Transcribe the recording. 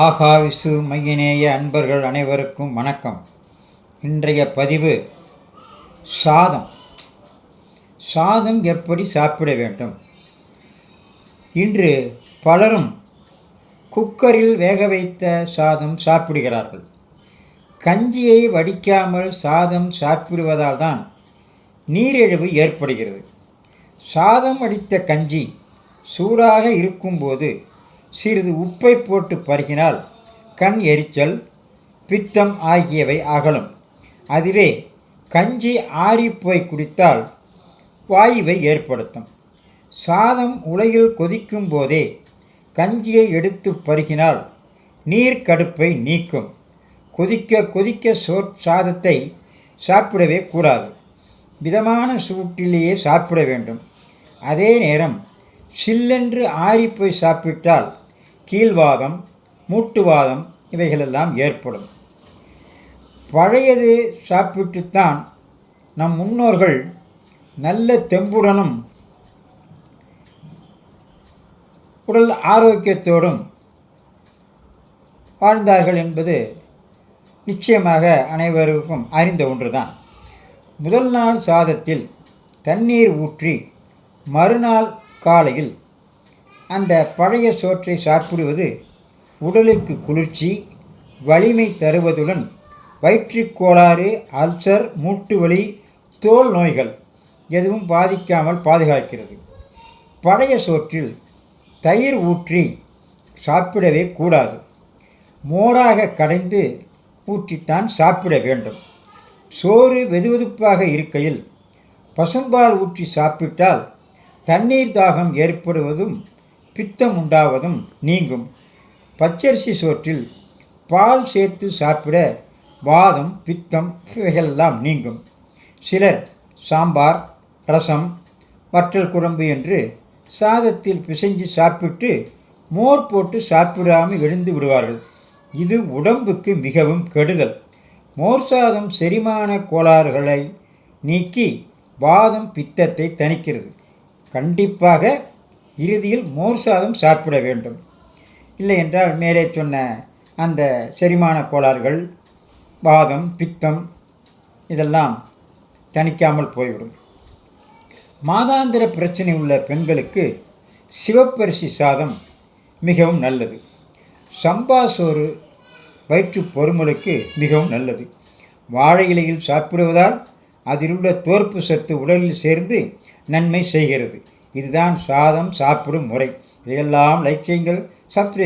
ஆகாவிசு மையநேய அன்பர்கள் அனைவருக்கும் வணக்கம். இன்றைய பதிவு சாதம். சாதம் எப்படி சாப்பிட வேண்டும்? இன்று பலரும் குக்கரில் வேக வைத்த சாதம் சாப்பிடுகிறார்கள். கஞ்சியை வடிக்காமல் சாதம் சாப்பிடுவதால் தான் நீரிழிவு ஏற்படுகிறது. சாதம் வடித்த கஞ்சி சூடாக இருக்கும்போது சிறிது உப்பை போட்டு பருகினால் கண் எரிச்சல், பித்தம் ஆகியவை அகலும். அதுவே கஞ்சி ஆறிப்போய் குடித்தால் வாயுவை ஏற்படுத்தும். சாதம் உலையில் கொதிக்கும் போதே கஞ்சியை எடுத்து பருகினால் நீர்க்கடுப்பை நீக்கும். கொதிக்க கொதிக்க சாதத்தை சாப்பிடவே கூடாது. மிதமான சூட்டிலேயே சாப்பிட வேண்டும். அதே நேரம் சில்லென்று ஆறிப்போய் சாப்பிட்டால் கீழ்வாதம், மூட்டுவாதம் இவைகளெல்லாம் ஏற்படும். பழையது சாப்பிட்டுத்தான் நம் முன்னோர்கள் நல்ல தெம்புடனும் உடல் ஆரோக்கியத்தோடும் வாழ்ந்தார்கள் என்பது நிச்சயமாக அனைவருக்கும் அறிந்த ஒன்றுதான். முதல் நாள் சாதத்தில் தண்ணீர் ஊற்றி மறுநாள் காலையில் அந்த பழைய சோற்றை சாப்பிடுவது உடலுக்கு குளிர்ச்சி, வலிமை தருவதுடன் வயிற்றுக்கோளாறு, அல்சர், மூட்டு வலி, தோல் நோய்கள் எதுவும் பாதிக்காமல் பாதுகாக்கிறது. பழைய சோற்றில் தயிர் ஊற்றி சாப்பிடவே கூடாது. மோராக கடைந்து ஊற்றித்தான் சாப்பிட வேண்டும். சோறு வெதுவெதுப்பாக இருக்கையில் பசும்பால் ஊற்றி சாப்பிட்டால் தண்ணீர் தாகம் ஏற்படுவதும் பித்தம் உண்டாவதும் நீங்கும். பச்சரிசி சோற்றில் பால் சேர்த்து சாப்பிட வாதம், பித்தம் இவைகளெல்லாம் நீங்கும். சிலர் சாம்பார், ரசம், வற்றல் குழம்பு என்று சாதத்தில் பிசைஞ்சு சாப்பிட்டு மோர் போட்டு சாப்பிடாமல் எழுந்து விடுவார்கள். இது உடம்புக்கு மிகவும் கெடுதல். மோர் சாதம் செரிமான கோளாறுகளை நீக்கி வாதம், பித்தத்தை தணிக்கிறது. கண்டிப்பாக இறுதியில் மோர் சாதம் சாப்பிட வேண்டும். இல்லை என்றால் மேலே சொன்ன அந்த செரிமான கோளாறுகள், வாதம், பித்தம் இதெல்லாம் தணிக்காமல் போய்விடும். மாதாந்திர பிரச்சனை உள்ள பெண்களுக்கு சிவப்பரிசி சாதம் மிகவும் நல்லது. சம்பா சோறு வயிற்று பொறுமலுக்கு மிகவும் நல்லது. வாழை இலையில் சாப்பிடுவதால் அதிலுள்ள தோற்பு சத்து உடலில் சேர்ந்து நன்மை செய்கிறது. இதுதான் சாதம் சாப்பிடும் முறை. இதையெல்லாம் லைக் செய்யுங்கள், சப்ஸ்கிரைப்